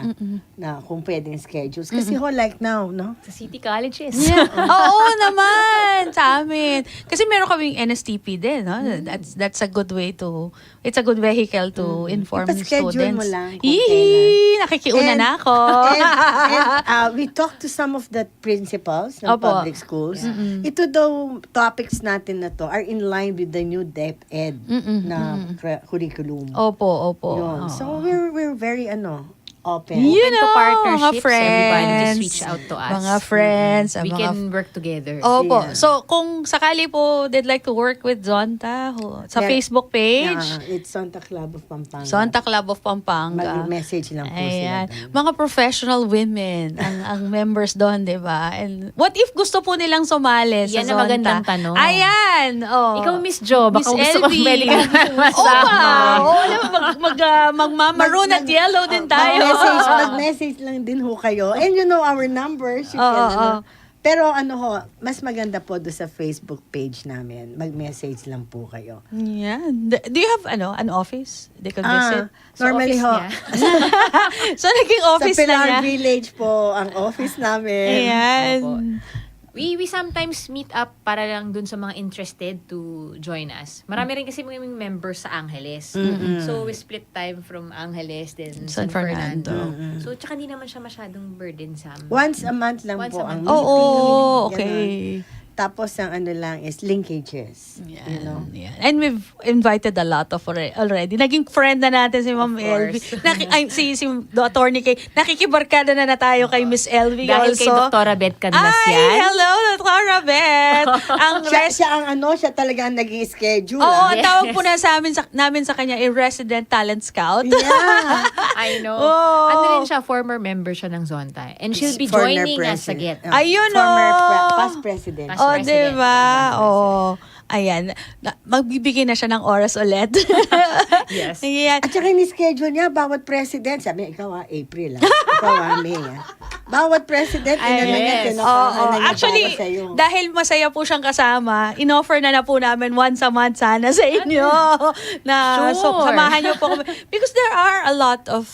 na kung pwedeng schedules. Kasi ho, like now, no? Sa city colleges. Yeah. Oo naman, sa amin. Kasi meron kaming NSTP din, no? That's a good way to, it's a good vehicle to inform Ipa-schedule students. mo lang kung Yee! Nakikiuna na ako. And we talked to some of the principals ng Opo. public schools. Ito daw, topics natin na to are in line with the new DepEd na curriculum. Opo. Yun. Oo. So, we're very, open. You Open to know, partnerships, mga friends. everybody just reach out to us. Mga friends. We mga can work together. Opo. Yeah. So, kung sakali po they'd like to work with Zonta sa Yeah. Facebook page, Yeah, it's Santa Club of Pampanga. Zonta Club of Pampanga. Mag-message lang po Ayan. sila. Mga professional women ang members doon, di ba? And what if gusto po nilang sumali sa Yan Zonta? ang magandang tanong. Ayan. Oh. Ikaw, Miss Jo, baka Miss gusto ko Elvie. pwede ka Opa! Magmamaroon at yellow din tayo. Mag-message lang din ho kayo. And you know our numbers. You can, Pero mas maganda po doon sa Facebook page namin. Mag-message lang po kayo. Yeah. Do you have an office they could visit? Normally office ho, niya. So, naging sa office na Pilar niya. Village po ang office namin. Ayan. Opo. We sometimes meet up para lang dun sa mga interested to join us. Marami rin kasi mga members sa Angeles. So, we split time from Angeles, then San San Fernando. Fernando. So, tsaka hindi naman siya masyadong burdensome. Once a month lang Once po a ang month. Oo, meeting. okay. Ganun. Tapos ang lang is linkages. Yeah, You know? yeah. And we've invited a lot of already. Naging friend na natin si Ma'am Elvie. Si Attorney Kay. Nakikibarkada na tayo kay Miss Elvie Dahil also. kay Dr. Beth Canlas Ay, yan. hello, Dr. Beth. Ang Siya talaga ang nag-i-schedule. Oo, ang Yes. tawag po namin sa kanya ay Resident Talent Scout. Yeah. I know. Oh. Ano rin siya, former member siya ng Zonta. And she'll be Former joining as a president. guest. Ayun, Former oh. past president. Past Oh, president. diba? Past Oh. Ayan. Magbibigay na siya ng oras ulit. Yes. Ayan. At saka ni-schedule niya, bawat president, sabi niya, ikaw April ikaw May Bawat president, yes. Actually, dahil masaya po siyang kasama, in-offer na po namin once a month sana sa inyo. Na so, Sure. samahan niyo po kami. Because there are a lot of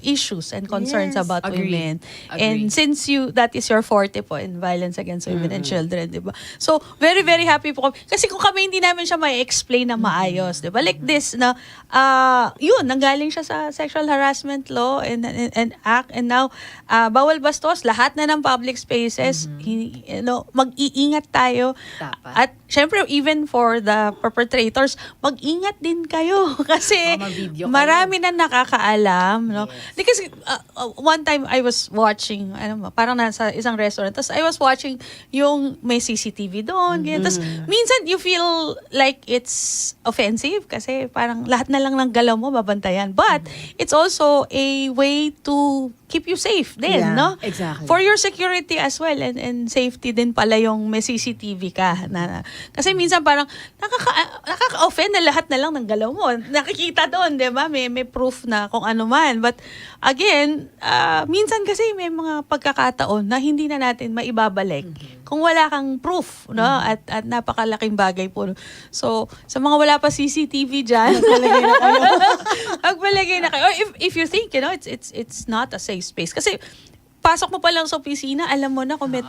issues and concerns Yes. about Agree. women. Agree. And since that is your forte po in violence against women and children, di ba? So, very, very happy po kami. Kasi kung kami hindi namin siya ma-explain na maayos, di ba? Like this, na, yun, nanggaling siya sa sexual harassment law and act, and now, bawal bastos, lahat na ng public spaces, mag-iingat tayo. Dapat. At, syempre, even for the perpetrators, mag-ingat din kayo. Kasi, Ma-video kayo. marami na nakakaalam, no? Because one time I was watching, parang nasa isang restaurant, tapos I was watching yung may CCTV doon, ganyan. Tapos minsan you feel like it's offensive kasi parang lahat na lang ng galaw mo babantayan. But it's also a way to keep you safe din, Yeah, no? exactly. For your security as well and safety din pala yung may CCTV ka. Kasi minsan parang nakaka-offend na lahat na lang ng galaw mo. Nakikita doon, di ba? May proof na kung ano man. But again, minsan kasi may mga pagkakataon na hindi na natin maibabalik kung wala kang proof, no? At napakalaking bagay po. So, sa mga wala pa CCTV dyan, magpalagay na kayo. Or if you think, it's not a safe space. Kasi, pasok mo pa lang sa opisina, alam mo na kung may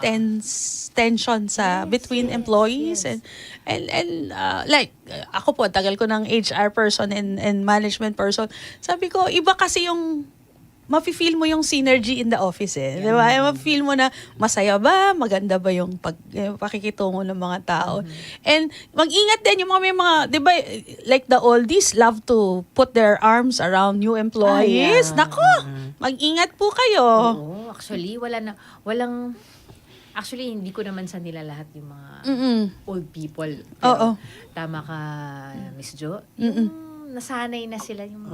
tension between employees and like ako po tagal ko ng HR person and management person. Sabi ko, iba kasi yung mafe-feel mo yung synergy in the office di ba? Mafe-feel mo na masaya ba, maganda ba yung pakikitungo ng mga tao. And mag-ingat din yung may mga, di ba, like the oldies love to put their arms around new employees. Nako, mag-ingat po kayo. Oo, actually, actually, hindi ko naman sa nila lahat yung mga old people. Oo. Pero, tama ka, Miss Jo. Yung nasanay na sila yung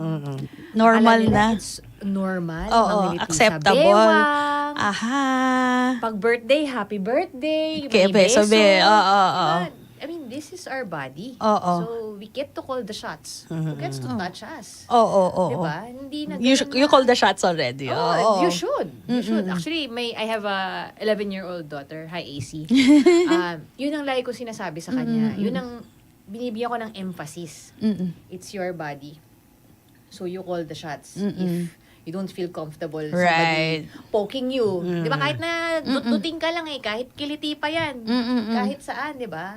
Normal alam nila, na. it's normal. Oo, mangiliti acceptable. Sa bewang, Aha. Pag birthday, happy birthday. Okay, may beso. sabi. Oo. Diba? I mean, this is our body. Oo. So, we get to call the shots. Who gets to touch us? Oo. Diba? Hindi na You, ganun you na- call the shots already. Oh, Oo. you should. You should. Actually, I have a 11-year-old daughter. Hi, AC. Yun ang lagi ko sinasabi sa kanya. Yun ang binibigyan ko ng emphasis. It's your body. So, you call the shots. If you don't feel comfortable Right. somebody poking you. Di ba? Kahit na duting ka lang kahit kiliti pa yan. Kahit saan, di ba?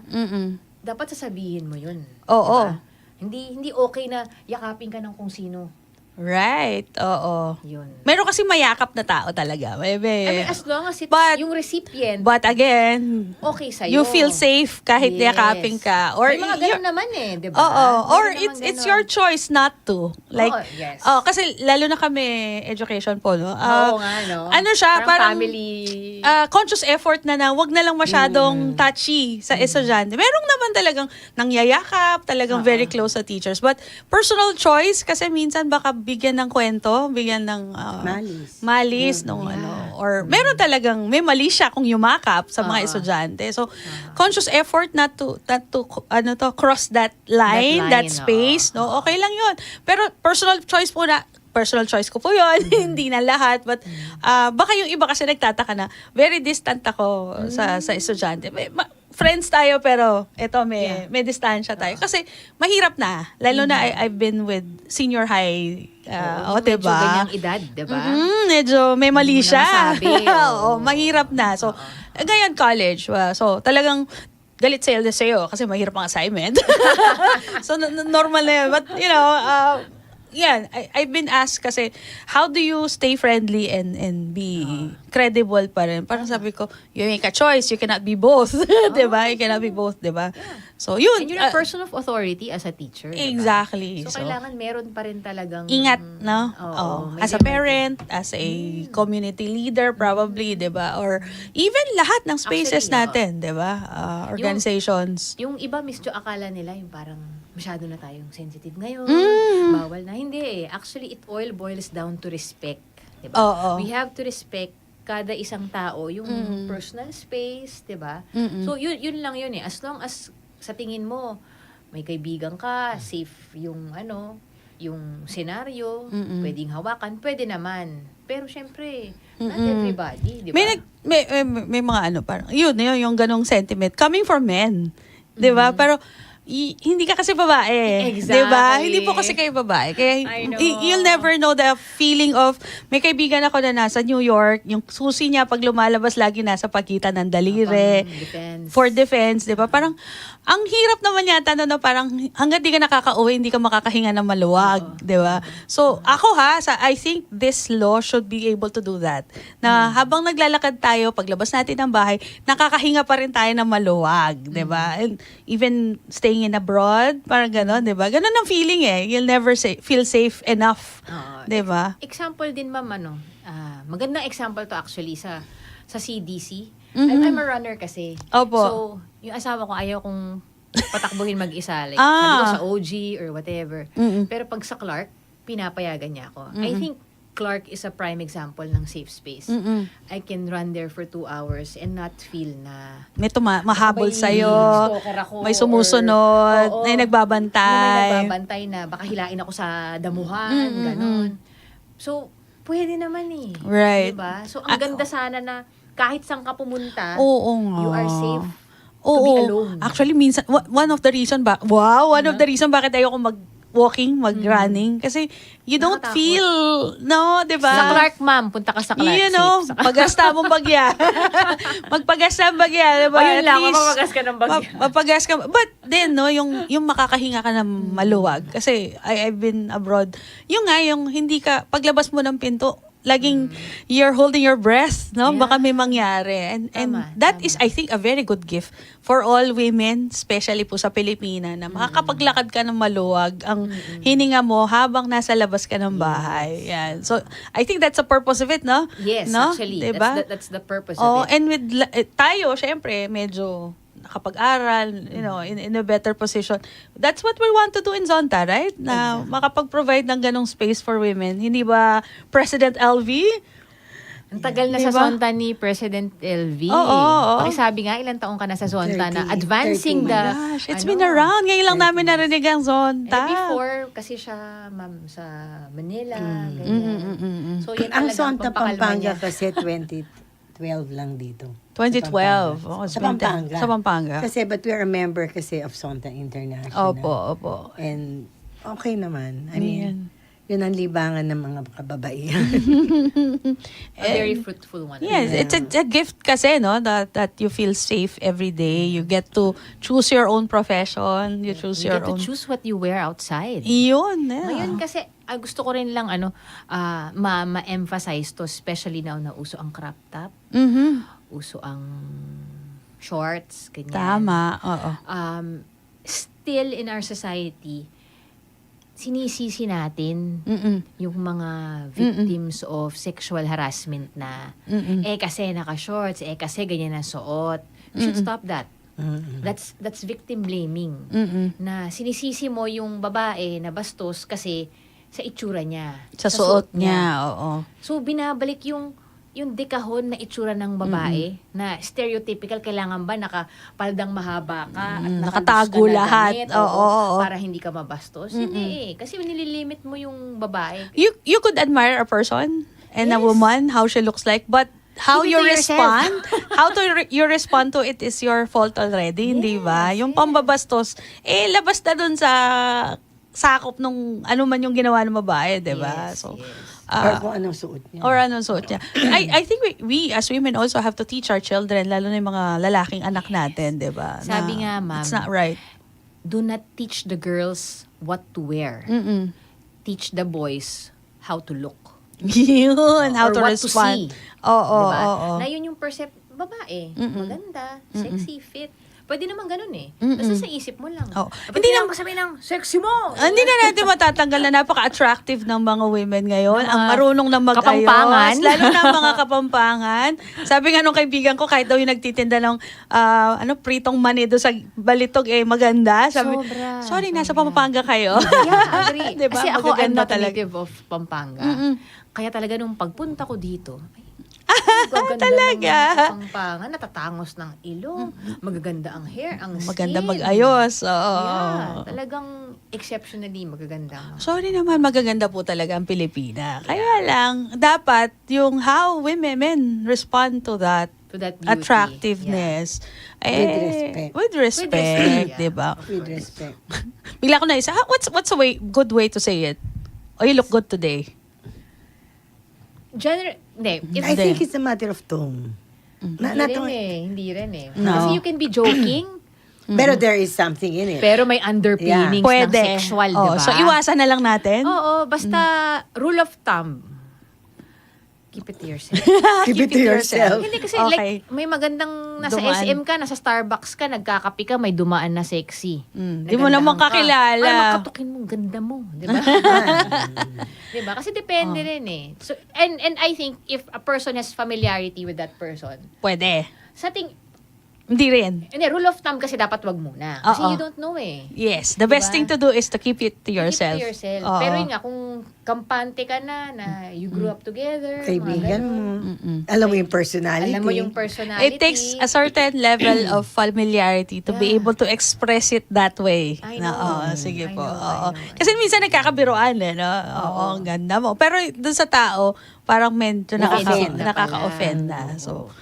Dapat sasabihin mo yun. Oo. Diba? Hindi okay na yakapin ka ng kung sino. Right. Oo. Yun. Meron kasi mayakap na tao talaga. I mean, as long as it's But- yung recipient, But again, okay sa'yo. you feel safe kahit Yes. yakapin ka. Or may mga ganun naman di ba? Oo. Or Meron namang it's ganun. your choice not to. Like, Oo, yes. kasi lalo na kami education po, no? Oo nga, no? Ano siya, parang family... conscious effort na wag na lang masyadong touchy sa estudyante. Merong naman talagang nangyayakap, talagang very close sa teachers. But personal choice, kasi minsan baka bigyan ng kwento, bigyan ng malis nung ano. Or meron talagang, may mali siya kung yumakap sa mga estudyante. So, conscious effort not to cross that line, that space, no? Okay lang yun. Pero personal choice po na, personal choice ko po yun, hindi na lahat. But baka yung iba kasi nagtataka na, very distant ako sa estudyante. Friends tayo pero eto may distansya tayo. Kasi mahirap na. Lalo na I've been with senior high, medyo diba? ganyang edad, diba? Medyo may mali Hindi mo siya. na masabi, Oo, mahirap na. So, ngayon college. So, talagang galit sa'yo kasi mahirap ang assignment. So, normal na yun. But, you know, yan, I've been asked kasi, how do you stay friendly and be credible pa rin? Parang sabi ko, you make a choice, you cannot be both. Diba? You cannot be both, diba? So, yun. And you're a person of authority as a teacher, diba? Exactly. So, kailangan meron pa rin talagang... Ingat, no? Oo. As a parent, as a community leader, probably, di ba? Or even lahat ng spaces Actually, natin, di ba? Organizations. Yung iba, misyo, akala nila yung parang masyado na tayong sensitive ngayon. Bawal na. Hindi eh. Actually, it all boils down to respect. Diba? Oo. We have to respect kada isang tao, yung personal space, diba? So, yun lang yun eh. As long as sa tingin mo, may kaibigan ka, safe yung yung senaryo, pwedeng hawakan, pwede naman. Pero syempre, not everybody, diba? May mga parang, yun, yung ganong sentiment. Coming from men. Di ba? Pero, hindi ka kasi babae. Exactly. Diba? Hindi po kasi kayo babae. Kaya I know. you'll never know the feeling of, may kaibigan ako na nasa New York, yung susi niya pag lumalabas lagi nasa pagitan ng daliri. Defense. For defense, di ba? Parang, ang hirap naman yata na parang hanggang di ka nakaka-uwi, hindi ka makakahinga ng maluwag. Di ba? So, ako I think this law should be able to do that. Na habang naglalakad tayo, paglabas natin ng bahay, nakakahinga pa rin tayo ng maluwag. Di ba? And even staying in abroad, parang gano'n, di ba? Gano'n ang feeling eh. You'll never feel safe enough. Di ba? Example din, ma'am, magandang example to actually sa CDC. I'm a runner kasi. Opo. So, yung asawa ko ayaw kong patakbuhin mag-isa. Like, sabi ko sa OG or whatever. Pero pag sa Clark, pinapayagan niya ako. I think Clark is a prime example ng safe space. I can run there for 2 hours and not feel na May mahabol may sa'yo, stalker ako may sumusunod, or- may may nagbabantay. nagbabantay na baka hilain ako sa damuhan, ganon. So, pwede naman eh. Right. Diba? So, ang ganda sana na kahit saan ka pumunta, Oo nga. you are safe to Oo. be alone. Actually, minsan, one of the reason bakit ayoko mag-walking, mag-running, kasi you don't Nakakatakot. feel, no, di ba? Sa Clark, ma'am. Punta ka sa Clark. You know, safe. pagasta mong bagya. Magpagasta ng bagya, di ba? O, yun At lang, least, mapapagas ka ng bagya. Mapagas ka. But then, no, yung makakahinga ka ng maluwag. Kasi I've been abroad. Yung hindi ka, paglabas mo ng pinto, laging you're holding your breath, no? Yeah. Baka may mangyari. And that is, I think, a very good gift for all women, especially po sa Pilipinas, na makakapaglakad ka ng maluwag, ang hininga mo habang nasa labas ka ng bahay. Yan. So, I think that's the purpose of it, no? Yes, no? actually. Diba? That's the purpose Oh, of it. and with tayo, syempre, medyo nakapag-aral, in a better position. That's what we want to do in Zonta, right? Na makapag-provide ng ganong space for women. Hindi ba President LV? Ang tagal na Diba? sa Sonta ni President LV. Oo. Pakisabi nga, ilang taong ka na sa Sonta na 30, advancing 30. the... Gosh, it's been around. Ngayon lang namin narinig ang Zonta. Before, kasi siya, ma'am, sa Manila, ganyan. So, yun Ang talagang Sonta, pampakalma Pampanga niya. kasi 2012 lang dito. 2012. Oh, Sa Pampanga. Sa Pampanga. Kasi, but we are a member kasi of Sonta International. Opo. And okay naman. I Ayan. mean, yun ang libangan ng mga kababaihan. A very fruitful one. Yes, it's a gift kasi, no, that you feel safe every day. You get to choose your own profession. You choose You your get to own... choose what you wear outside. Iyon, yeah. Ngayon kasi, gusto ko rin lang ma-emphasize to, especially now na uso ang crop top, Mhm. uso ang shorts, ganyan. Tama, oo. Still in our society, sinisisi natin Mm-mm. yung mga victims of sexual harassment na kasi naka-shorts, kasi ganyan ang suot. We should stop that. That's victim blaming. Mm-mm. Na sinisisi mo yung babae na bastos kasi sa itsura niya. Sa suot niya, oo. So binabalik yung dekahon na itsura ng babae na stereotypical, kailangan ba nakapaldang mahaba ka at Nakatago nakadus ka na lahat. damit, Oo. para hindi ka mabastos? Hindi eh. Kasi nililimit mo yung babae. You could admire a person and a Yes. woman, how she looks like, but how Keep it you to yourself. respond, you respond to it is your fault already, hindi ba? Yung pambabastos, labas na dun sa sakop nung ano man yung ginawa ng babae, di ba? Yes, So, yes. Or kung anong suot niya. or anong suot niya. I think we as women also have to teach our children, lalo na yung mga lalaking anak natin, di ba? Sabi Na nga, ma'am, it's not right. Do not teach the girls what to wear. Mm-mm. Teach the boys how to look. Yun, how Or to what respond. to see. Oo, Diba? oo. Na yun yung babae. Maganda, sexy, fit. Pwede naman ganun eh. Basta sa isip mo lang. Oh. Hindi lang sabihin lang, sexy mo! Hindi na natin matatanggal na napaka-attractive ng mga women ngayon. Ang marunong na mag-ayos. Kapampangan. Lalo na ang mga kapampangan. Sabi nga nung kaibigan ko, kahit daw yung nagtitinda ng pritong mani doon sa Balitog, maganda. Sabi, Sobra, sorry, nasa sobra. Pampanga kayo. Yeah, agree. Diba? Kasi ako, I'm Magaganda not a native of Pampanga. Kaya talaga nung pagpunta ko dito, Talaga? Pampangan, natatangos ng ilong, magaganda ang hair, ang skin. Maganda mag-ayos. Oo. Yeah, talagang exceptionally magaganda. Sorry naman, magaganda po talaga ang Pilipina. Kaya lang, dapat yung how women respond to that To that beauty. attractiveness. With respect. With respect, respect, yeah. di ba? With respect. Bigla ko na isa, what's a good way to say it? Oh, you look good today. Hindi. I think it's a matter of tone. Hindi rin eh. No. Kasi you can be joking, Pero there is something in it. pero may underpinnings ng Pwede. sexual, Oh, diba? so, iwasan na lang natin. Oo, basta rule of thumb. Keep it to yourself. Keep it to yourself. Hindi kasi Okay. like, may magandang nasa Dumaan. SM ka, nasa Starbucks ka, nagkakapi ka, may dumaan na sexy. Di mo naman kakilala. Ay, magkatukin mo, ganda mo. Di ba? Di ba? Kasi depende rin eh. So, and I think if a person has familiarity with that person, Pwede. sa ting, Hindi rin. hindi, rule of thumb kasi dapat wag muna. Kasi Oo. you don't know eh. Yes. The best Diba? thing to do is to keep it to yourself. Keep it to yourself. Oo. Pero yun nga, kung kampante ka na you grew up together, mga Kaibigan ganun. mo. Alam mo yung personality. Alam mo yung personality. It takes a certain level of familiarity to be Yeah. able to express it that way. I Na, know. sige I po. know, Oo. I know. Kasi minsan nagkakabiruan no? Oo, ang ganda mo. Pero dun sa tao, parang medyo Offend na nakaka-offend pala. na. So,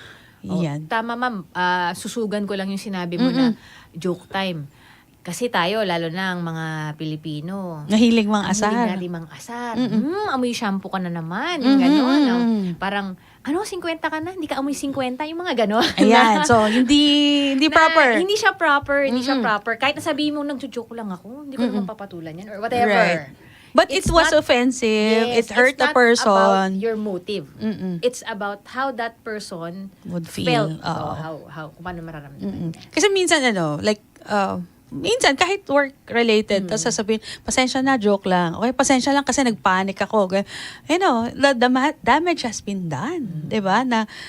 Oh, yan. tama ma'am, susugan ko lang yung sinabi mo na joke time. Kasi tayo, lalo na ang mga Pilipino, Nahiling mang ang asar. hiling natin mang asar. Amoy shampoo ka na naman. Yung gano'n. Parang, 50 ka na? Hindi ka amoy 50? Yung mga gano'n. Ayan. So, hindi Na proper. Hindi siya proper. Hindi siya proper. Kahit nasabihin mo, nagjo-joke lang ako, hindi ko naman papatulan yan. Or whatever. Right. But it It's was not- offensive. Yes, it hurt it's the not person. about your motive. Mm-mm. It's about how that person Would feel. felt. Oo. How kung paano mararamdaman niya. Kasi minsan minsan kahit work-related, tapos sasabihin, pasensya na, joke lang. Okay, pasensya lang kasi nagpanic ako. The damage has been done. Diba?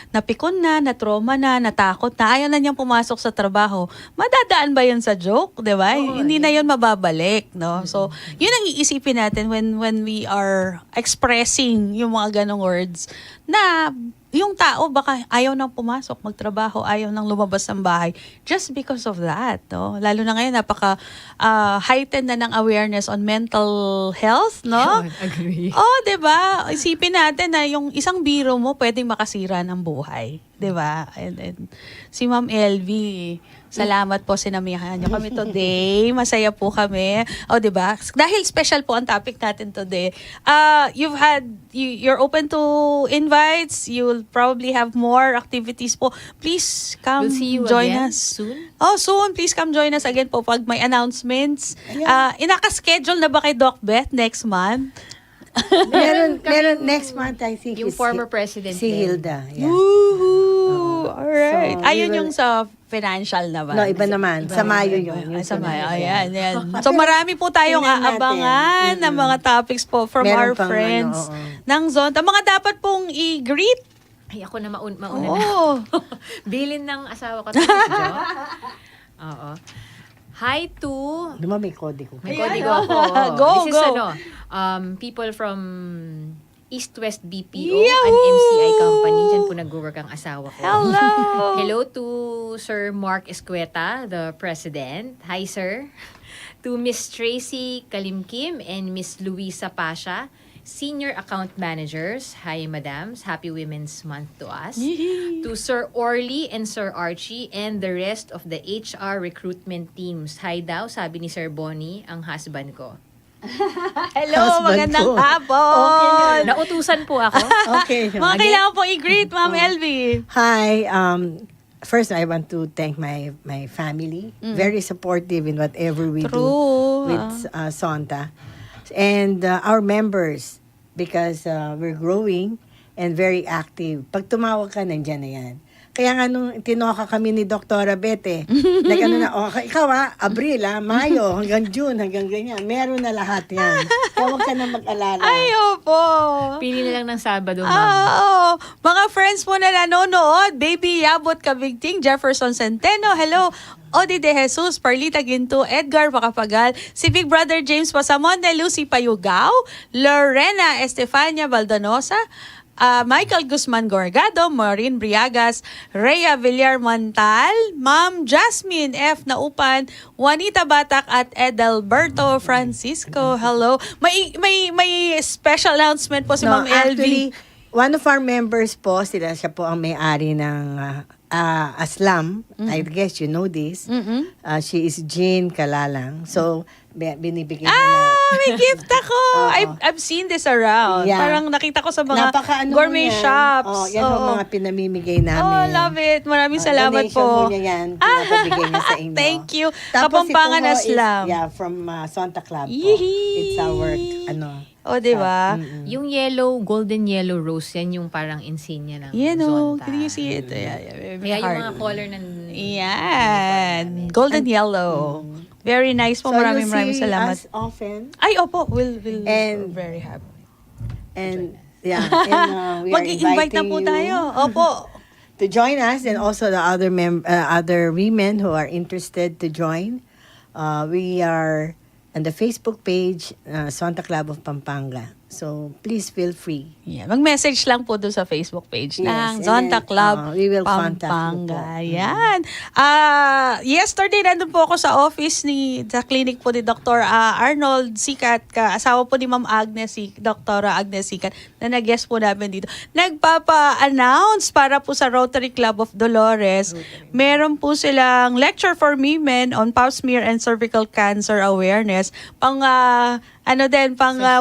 Napikon na, na-trauma na, natakot na, ayaw na niyang pumasok sa trabaho. Madadaan ba yun sa joke? Diba? Hindi na yun mababalik. No? So, yun ang iisipin natin when we are expressing yung mga ganong words na yung tao baka ayaw nang pumasok, magtrabaho, ayaw nang lumabas ng bahay just because of that, no? Lalo na ngayon napaka heightened na ng awareness on mental health, no? Agree. Oh, 'di ba? Isipin natin na yung isang biro mo pwedeng makasira ng buhay, 'di ba? And si Ma'am LV, salamat po, sinamihan niyo kami today. Masaya po kami. O, di ba? Dahil special po ang topic natin today. You're open to invites. You'll probably have more activities po. Please come We'll see you join again us. soon. Oh, soon. Please come join us again po pag may announcements. Inaka-schedule na ba kay Doc Beth next month? meron next month, I think. Yung is former president Si din. Hilda. Yeah. Woohoo! Alright. So, Ayun we will- yung sa financial na ba? No, iba naman. Sa Mayo yun. Ay, Yung sa Mayo. sunod. Ayan, yan. So marami po tayong Tingnan natin. aabangan ng mga topics po from Meron our pang friends ano, oo. ng Zonta. Mga dapat pong i-greet. Ay, ako na mauna na. Oo. Bilin ng asawa ko. to, Jo. Oo. Hi to... Di ba may kodigo? May Ayan, kodigo oh. ako. Go, This is go. people from East West BPO, Yahoo! an MCI company. Diyan po nag-work ang asawa ko. Hello. Hello to Sir Mark Escueta, the president. Hi, sir. To Miss Tracy Kalimkim and Miss Luisa Pasha, senior account managers. Hi, madams. Happy Women's Month to us. To Sir Orly and Sir Archie and the rest of the HR recruitment teams. Hi daw, sabi ni Sir Bonnie, ang husband ko. Hello, Husband magandang ko. hapon. Nautusan po ako. Okay. Mga Again, kailangan po i-greet, Ma'am LV. Hi. First, I want to thank my family. Very supportive in whatever we do True. with Sonta. And our members, because we're growing and very active. Pag tumawag ka, nandyan na yan. Kaya nga nung tinoka kami ni Doktora Bete, nag-ano na, ikaw Abril, Mayo, hanggang June, hanggang ganyan. Meron na lahat yan. Kaya huwag ka na mag-alala. Ay, opo. Pili na lang ng Sabado, ma'am. Oo. Mga friends mo na nanonood, Baby Yabot Kabigting, Jefferson Centeno, hello. Odi de Jesus, Perlita Ginto, Edgar Macapagal, si Big Brother James Pasamonte, Lucy Payugao, Lorena Estefania Valdanosa, Michael Guzman Gorgado, Maureen Briagas, Rhea Villar Montal, Ma'am Jasmine F. Naupan, Juanita Batak at Edelberto Francisco. Hello. May special announcement po si Ma'am LV. Actually, one of our members po, siya po ang may-ari ng Aslam. I guess you know this. She is Jane Kalalang. So, binibigyan niya na. May gift ako! I've seen this around. Yeah. Parang nakita ko sa mga Napaka-ano gourmet yan. shops. Oh, yan ang mga pinamimigay namin. Oh, love it. Maraming salamat donation po. mo niya yan. Pinapabigay niya sa inyo. Thank you. Tapos Kapampangan ito ho Aslam. Is, from Sonta Club po. Yee! It's our, O, di ba? Yung yellow, golden yellow rose, yan yung parang insignia ng Yan o. Zonta. Can you see it? Yeah, Kaya yung mga color ng... Yan. Golden yellow. Very nice po. So Maraming you see salamat. us often. Ay, opo. We'll And- very happy. And yeah, and we are Mag-i-invite na inviting po you tayo. Opo. to join us, and also the other women who are interested to join. We are on the Facebook page, Sonta Club of Pampanga. So please feel free. Yeah, mag-message lang po doon sa Facebook page Yes, ng and Zonta then, Club we will contact you Pampanga. po. Yan. Yesterday, nandun po ako sa office sa clinic po ni Dr. Arnold Sikat, asawa po ni Ma'am Agnes, Dr. Agnes Sikat, na nag-guest po namin dito. Nagpapa-announce para po sa Rotary Club of Dolores. Meron po silang lecture for women on pap smear and cervical cancer awareness. Pang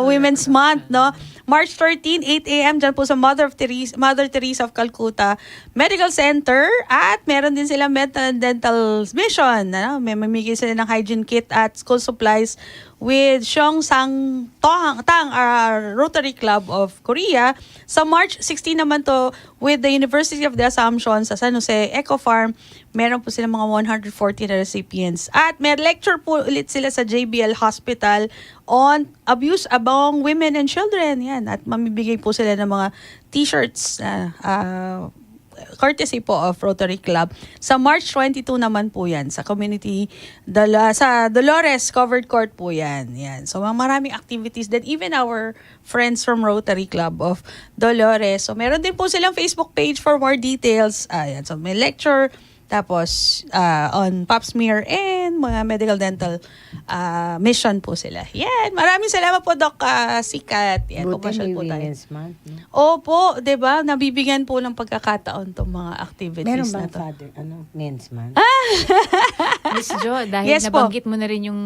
Women's Month, no? March 13, 8 a.m. dyan po sa Mother Teresa of Calcutta Medical Center, at meron din sila dental mission. May mamigay sila ng hygiene kit at school supplies with Seong Sang Tang, Rotary Club of Korea. Sa March 16 naman to, with the University of the Assumption sa San Jose Eco Farm, meron po sila mga 140 na recipients. At may lecture po ulit sila sa JBL Hospital on abuse among women and children. Yan. At mamibigay po sila ng mga t-shirts courtesy po of Rotary Club. Sa March 22 naman po yan, sa community, sa Dolores Covered Court po yan. Yan. So maraming activities that even our friends from Rotary Club of Dolores. So meron din po silang Facebook page for more details. Ayan. So may lecture, tapos on pap smear and mga medical dental mission po sila. Yan. Maraming salamat po, Doc Sikat. Yan. Buti Pumasyal may po tayo. Women's Month. No? Opo, 'di ba? Nabibigyan po ng pagkakataon tong mga activities Meron na bang to. Men's Month? Miss Jo, dahil Yes po. nabanggit mo na rin yung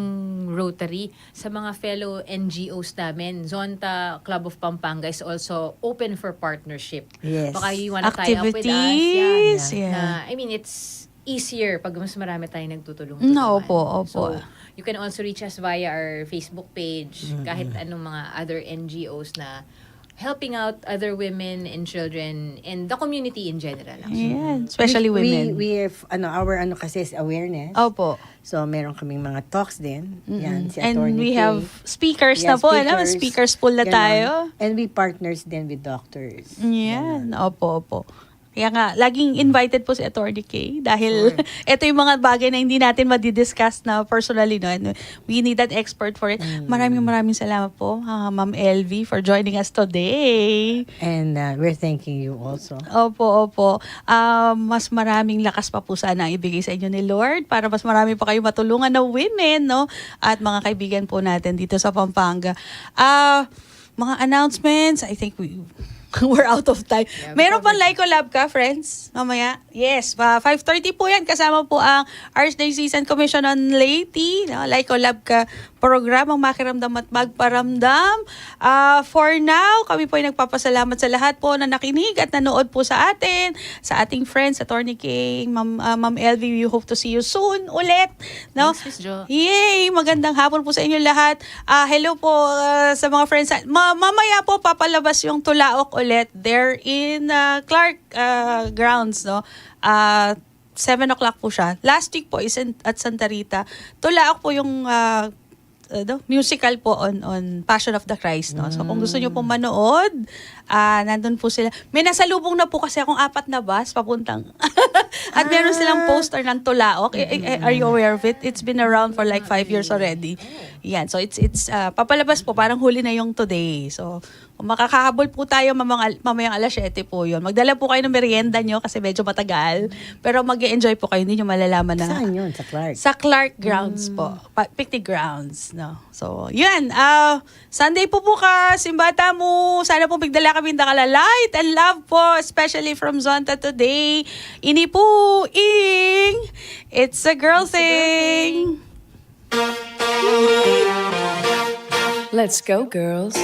Rotary, sa mga fellow NGOs namin, Zonta Club of Pampanga is also open for partnership. Yes. Baka you wanna tie up with us. Activities, Yeah. yeah. I mean, it's easier pag mas marami tayong nagtutulong. No, opo. So, you can also reach us via our Facebook page, kahit anong mga other NGOs na helping out other women and children and the community in general. Yan, especially women. We have, our kasi is awareness. Opo. So, meron kaming mga talks din. Yan, si And Attorney we Kay. have speakers Yeah, na po. Alam, speakers pool na Ganon. tayo. And we partners din with doctors. Yan. Opo. Kaya nga, laging invited po si Attorney Kay dahil ito yung mga bagay na hindi natin madidiscuss na personally. No? And we need an expert for it. Maraming salamat po, Ma'am LV, for joining us today. And we're thanking you also. Opo. Mas maraming lakas pa po sana ang ibigay sa inyo ni Lord para mas marami pa kayo matulungan na women, no? At mga kaibigan po natin dito sa Pampanga. Mga announcements, I think we're out of time. Meron pang Lyco Lab ka, friends? Mamaya? Yes, 5:30 po yan. Kasama po ang Archdiocesan Commission on Laity. No? Lyco Lab ka program ang makiramdam at magparamdam. For now, kami po ay nagpapasalamat sa lahat po na nakinig at nanood po sa atin, sa ating friends, Attorney King, Ma'am LV. We hope to see you soon ulit. No? Thanks, Miss Jo. Yay! Magandang hapon po sa inyo lahat. Hello po sa mga friends. Mamaya po papalabas yung Tulaok ulit there in Clark grounds, no? 7 o'clock po siya. Last week po is at Santa Rita. Tulaok po yung musical po on Passion of the Christ, no? So kung gusto niyo pong manood, nandun po sila. May nasalubong na po kasi akong 4 na bus papuntang. At meron silang poster ng Tulaok. Are you aware of it? It's been around for like 5 years already. Yan. So it's papalabas po, parang huli na yung today. So kung makakahabol po tayo mamayang alas 7 po yun. Magdala po kayo ng merienda nyo kasi medyo matagal. Pero mag-enjoy po kayo. Hindi nyo malalaman na. Saan yun? Sa Clark? Sa Clark grounds po. Picnic grounds. No? So, yun. Sunday po bukas. Simbata mo. Sana po bigdala kami light and love po. Especially from Zonta today. Ini po ing. It's a girl thing. Let's go, girls.